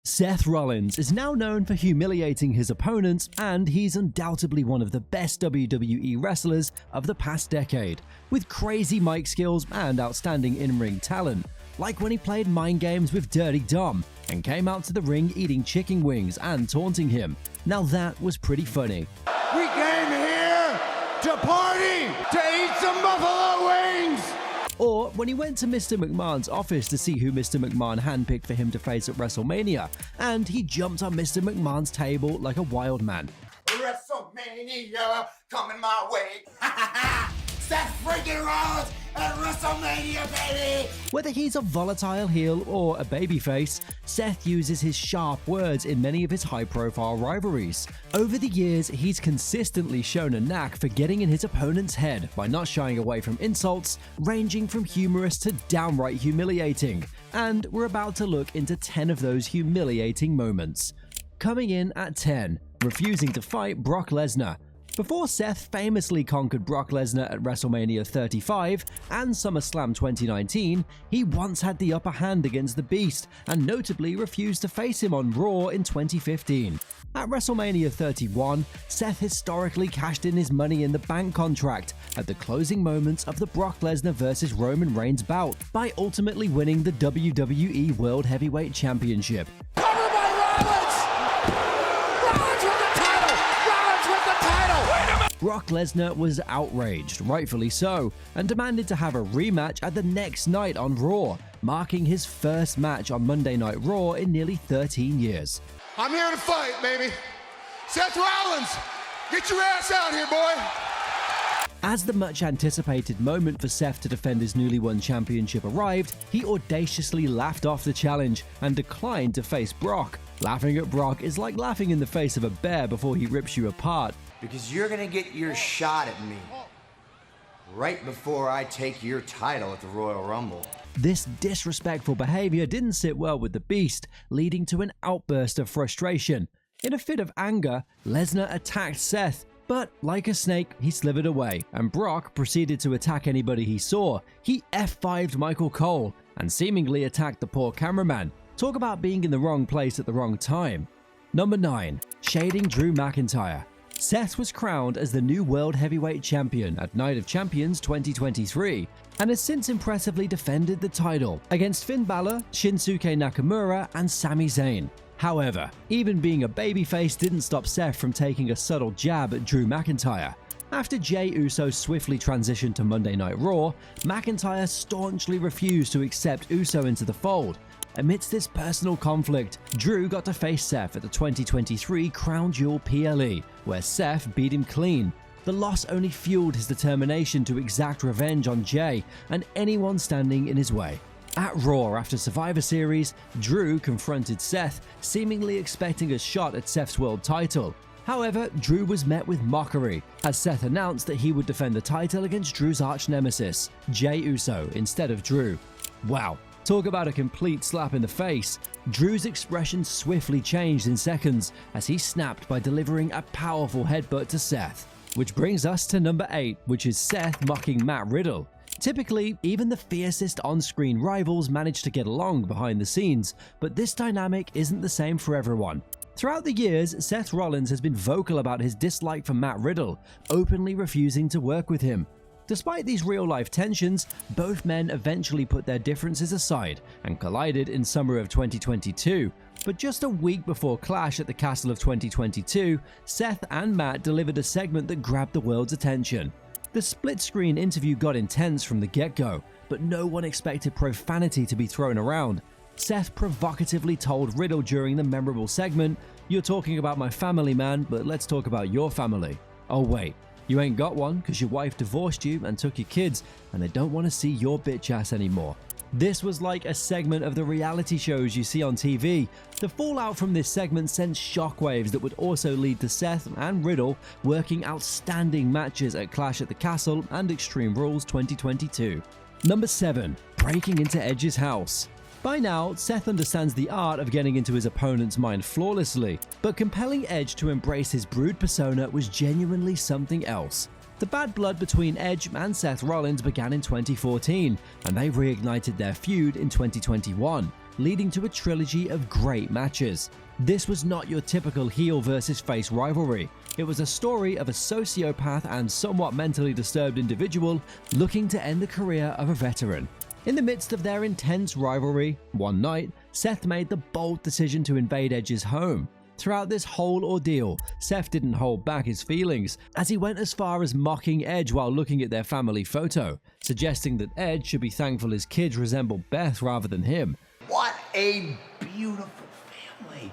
Seth Rollins is now known for humiliating his opponents, and he's undoubtedly one of the best WWE wrestlers of the past decade, with crazy mic skills and outstanding in-ring talent, like when he played mind games with Dirty Dom and came out to the ring eating chicken wings and taunting him. Now that was pretty funny. We came here to party, to eat some buffalo wings! Or when he went to Mr. McMahon's office to see who Mr. McMahon handpicked for him to face at WrestleMania, and he jumped on Mr. McMahon's table like a wild man. WrestleMania coming my way. Seth freaking Rollins at WrestleMania, baby! Whether he's a volatile heel or a babyface, Seth uses his sharp words in many of his high-profile rivalries. Over the years, he's consistently shown a knack for getting in his opponent's head by not shying away from insults, ranging from humorous to downright humiliating. And we're about to look into 10 of those humiliating moments. Coming in at 10, refusing to fight Brock Lesnar. Before Seth famously conquered Brock Lesnar at WrestleMania 35 and SummerSlam 2019, he once had the upper hand against the Beast and notably refused to face him on Raw in 2015. At WrestleMania 31, Seth historically cashed in his Money in the Bank contract at the closing moments of the Brock Lesnar vs. Roman Reigns bout by ultimately winning the WWE World Heavyweight Championship. Brock Lesnar was outraged, rightfully so, and demanded to have a rematch at the next night on Raw, marking his first match on Monday Night Raw in nearly 13 years. I'm here to fight, baby. Seth Rollins, get your ass out here, boy! As the much-anticipated moment for Seth to defend his newly won championship arrived, he audaciously laughed off the challenge and declined to face Brock. Laughing at Brock is like laughing in the face of a bear before he rips you apart. Because you're gonna get your shot at me right before I take your title at the Royal Rumble. This disrespectful behavior didn't sit well with the Beast, leading to an outburst of frustration. In a fit of anger, Lesnar attacked Seth, but like a snake, he slithered away, and Brock proceeded to attack anybody he saw. He F5'd Michael Cole and seemingly attacked the poor cameraman. Talk about being in the wrong place at the wrong time. Number 9. Shading Drew McIntyre. Seth was crowned as the new World Heavyweight Champion at Night of Champions 2023 and has since impressively defended the title against Finn Balor, Shinsuke Nakamura, and Sami Zayn. However, even being a babyface didn't stop Seth from taking a subtle jab at Drew McIntyre. After Jey Uso swiftly transitioned to Monday Night Raw, McIntyre staunchly refused to accept Uso into the fold. Amidst this personal conflict, Drew got to face Seth at the 2023 Crown Jewel PLE, where Seth beat him clean. The loss only fueled his determination to exact revenge on Jey and anyone standing in his way. At Raw after Survivor Series, Drew confronted Seth, seemingly expecting a shot at Seth's world title. However, Drew was met with mockery, as Seth announced that he would defend the title against Drew's arch-nemesis, Jey Uso, instead of Drew. Wow. Talk about a complete slap in the face. Drew's expression swiftly changed in seconds as he snapped by delivering a powerful headbutt to Seth. Which brings us to number 8, which is Seth mocking Matt Riddle. Typically, even the fiercest on-screen rivals manage to get along behind the scenes, but this dynamic isn't the same for everyone. Throughout the years, Seth Rollins has been vocal about his dislike for Matt Riddle, openly refusing to work with him. Despite these real-life tensions, both men eventually put their differences aside and collided in summer of 2022. But just a week before Clash at the Castle of 2022, Seth and Matt delivered a segment that grabbed the world's attention. The split-screen interview got intense from the get-go, but no one expected profanity to be thrown around. Seth provocatively told Riddle during the memorable segment, "You're talking about my family, man, but let's talk about your family. Oh wait. You ain't got one because your wife divorced you and took your kids, and they don't want to see your bitch ass anymore." This was like a segment of the reality shows you see on TV. The fallout from this segment sent shockwaves that would also lead to Seth and Riddle working outstanding matches at Clash at the Castle and Extreme Rules 2022. Number 7. Breaking into Edge's house. By now, Seth understands the art of getting into his opponent's mind flawlessly, but compelling Edge to embrace his brood persona was genuinely something else. The bad blood between Edge and Seth Rollins began in 2014, and they reignited their feud in 2021. leading to a trilogy of great matches. This was not your typical heel versus face rivalry. It was a story of a sociopath and somewhat mentally disturbed individual looking to end the career of a veteran. In the midst of their intense rivalry, one night, Seth made the bold decision to invade Edge's home. Throughout this whole ordeal, Seth didn't hold back his feelings, as he went as far as mocking Edge while looking at their family photo, suggesting that Edge should be thankful his kids resemble Beth rather than him. What a beautiful family.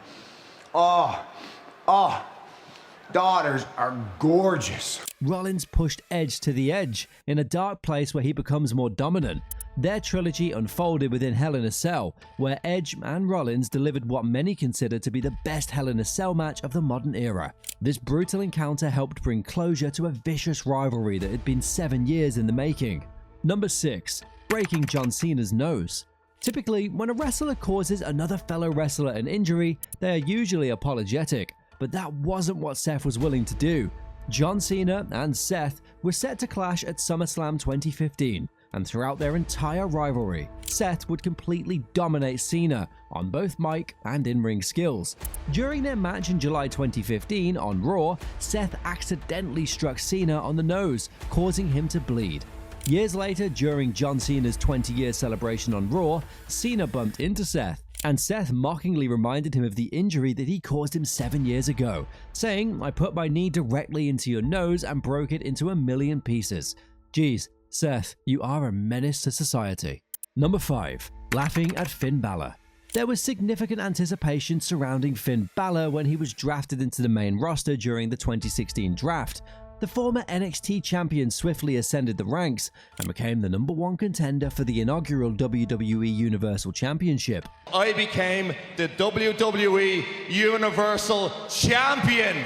Daughters are gorgeous. Rollins pushed Edge to the edge, in a dark place where he becomes more dominant. Their trilogy unfolded within Hell in a Cell, where Edge and Rollins delivered what many consider to be the best Hell in a Cell match of the modern era. This brutal encounter helped bring closure to a vicious rivalry that had been 7 years in the making. Number 6. Breaking John Cena's nose. Typically, when a wrestler causes another fellow wrestler an injury, they are usually apologetic, but that wasn't what Seth was willing to do. John Cena and Seth were set to clash at SummerSlam 2015, and throughout their entire rivalry, Seth would completely dominate Cena on both mic and in-ring skills. During their match in July 2015 on Raw, Seth accidentally struck Cena on the nose, causing him to bleed. Years later, during John Cena's 20-year celebration on Raw, Cena bumped into Seth, and Seth mockingly reminded him of the injury that he caused him 7 years ago, saying, "I put my knee directly into your nose and broke it into a million pieces." Geez, Seth, you are a menace to society. Number 5. Laughing at Finn Balor. There was significant anticipation surrounding Finn Balor when he was drafted into the main roster during the 2016 draft. The former NXT champion swiftly ascended the ranks and became the #1 contender for the inaugural WWE Universal Championship. I became the WWE Universal Champion.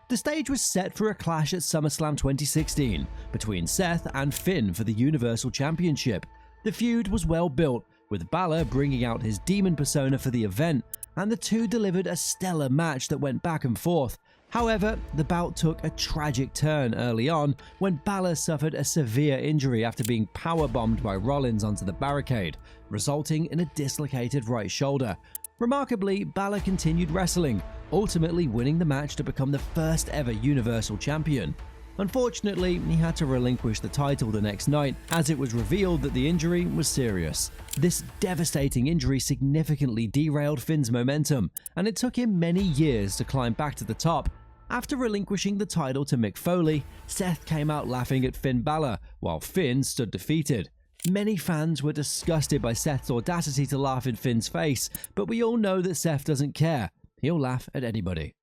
The stage was set for a clash at SummerSlam 2016 between Seth and Finn for the Universal Championship. The feud was well built, with Balor bringing out his demon persona for the event, and the two delivered a stellar match that went back and forth. However, the bout took a tragic turn early on when Balor suffered a severe injury after being powerbombed by Rollins onto the barricade, resulting in a dislocated right shoulder. Remarkably, Balor continued wrestling, ultimately winning the match to become the first ever Universal Champion. Unfortunately, he had to relinquish the title the next night, as it was revealed that the injury was serious. This devastating injury significantly derailed Finn's momentum, and it took him many years to climb back to the top. After relinquishing the title to Mick Foley, Seth came out laughing at Finn Balor, while Finn stood defeated. Many fans were disgusted by Seth's audacity to laugh in Finn's face, but we all know that Seth doesn't care. He'll laugh at anybody.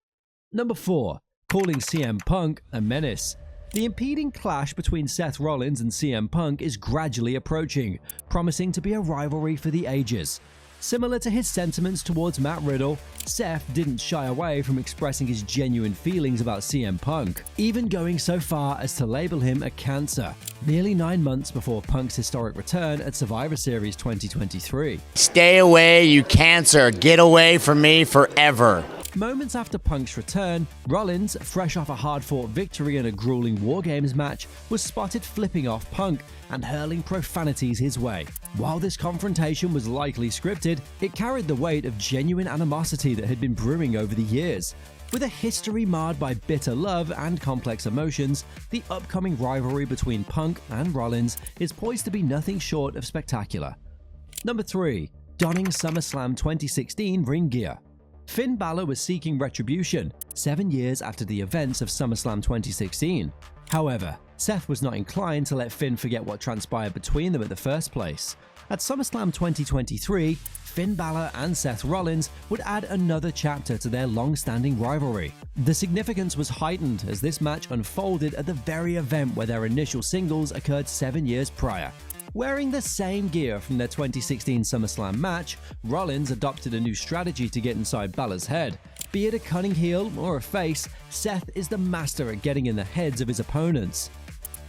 Number 4. Calling CM Punk a menace. The impending clash between Seth Rollins and CM Punk is gradually approaching, promising to be a rivalry for the ages. Similar to his sentiments towards Matt Riddle, Seth didn't shy away from expressing his genuine feelings about CM Punk, even going so far as to label him a cancer, nearly 9 months before Punk's historic return at Survivor Series 2023. Stay away, you cancer. Get away from me forever. Moments after Punk's return, Rollins, fresh off a hard-fought victory in a grueling War Games match, was spotted flipping off Punk and hurling profanities his way. While this confrontation was likely scripted, it carried the weight of genuine animosity that had been brewing over the years. With a history marred by bitter love and complex emotions, the upcoming rivalry between Punk and Rollins is poised to be nothing short of spectacular. Number 3. Donning SummerSlam 2016 ring gear. Finn Balor was seeking retribution 7 years after the events of SummerSlam 2016. However, Seth was not inclined to let Finn forget what transpired between them in the first place. At SummerSlam 2023, Finn Balor and Seth Rollins would add another chapter to their long-standing rivalry. The significance was heightened as this match unfolded at the very event where their initial singles occurred 7 years prior. Wearing the same gear from their 2016 SummerSlam match, Rollins adopted a new strategy to get inside Balor's head. Be it a cunning heel or a face, Seth is the master at getting in the heads of his opponents.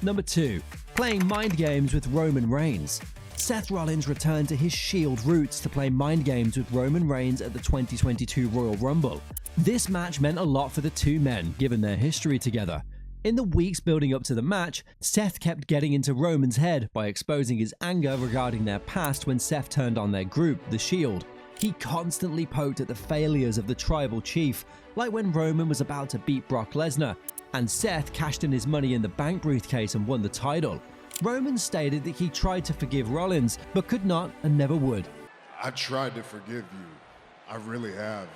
Number 2. Playing mind games with Roman Reigns. Seth Rollins returned to his Shield roots to play mind games with Roman Reigns at the 2022 Royal Rumble. This match meant a lot for the two men, given their history together. In the weeks building up to the match, Seth kept getting into Roman's head by exposing his anger regarding their past when Seth turned on their group, The Shield. He constantly poked at the failures of the tribal chief, like when Roman was about to beat Brock Lesnar, and Seth cashed in his Money in the Bank briefcase and won the title. Roman stated that he tried to forgive Rollins, but could not and never would. I tried to forgive you. I really have.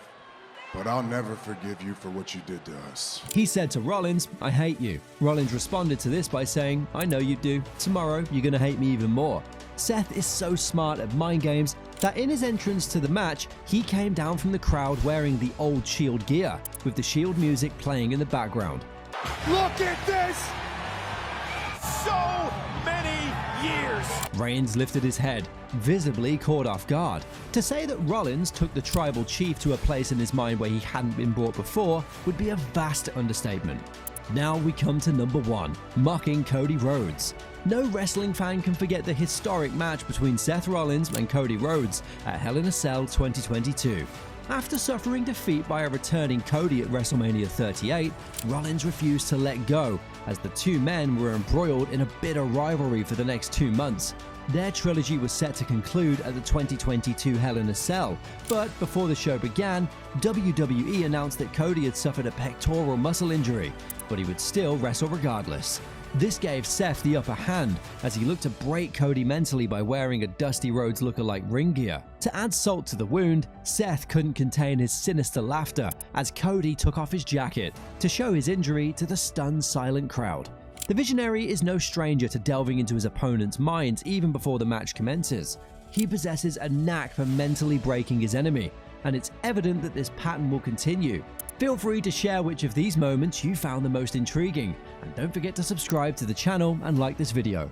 But I'll never forgive you for what you did to us. He said to Rollins, "I hate you." Rollins responded to this by saying, "I know you do. Tomorrow, you're gonna hate me even more." Seth is so smart at mind games that in his entrance to the match, he came down from the crowd wearing the old Shield gear, with the Shield music playing in the background. Look at this! So many years. Reigns lifted his head, visibly caught off guard. To say that Rollins took the tribal chief to a place in his mind where he hadn't been brought before would be a vast understatement. Now we come to number 1, mocking Cody Rhodes. No wrestling fan can forget the historic match between Seth Rollins and Cody Rhodes at Hell in a Cell 2022. After suffering defeat by a returning Cody at WrestleMania 38, Rollins refused to let go, as the two men were embroiled in a bitter rivalry for the next 2 months. Their trilogy was set to conclude at the 2022 Hell in a Cell, but before the show began, WWE announced that Cody had suffered a pectoral muscle injury, but he would still wrestle regardless. This gave Seth the upper hand, as he looked to break Cody mentally by wearing a Dusty Rhodes lookalike ring gear. To add salt to the wound, Seth couldn't contain his sinister laughter as Cody took off his jacket to show his injury to the stunned silent crowd. The Visionary is no stranger to delving into his opponent's minds even before the match commences. He possesses a knack for mentally breaking his enemy, and it's evident that this pattern will continue. Feel free to share which of these moments you found the most intriguing, and don't forget to subscribe to the channel and like this video.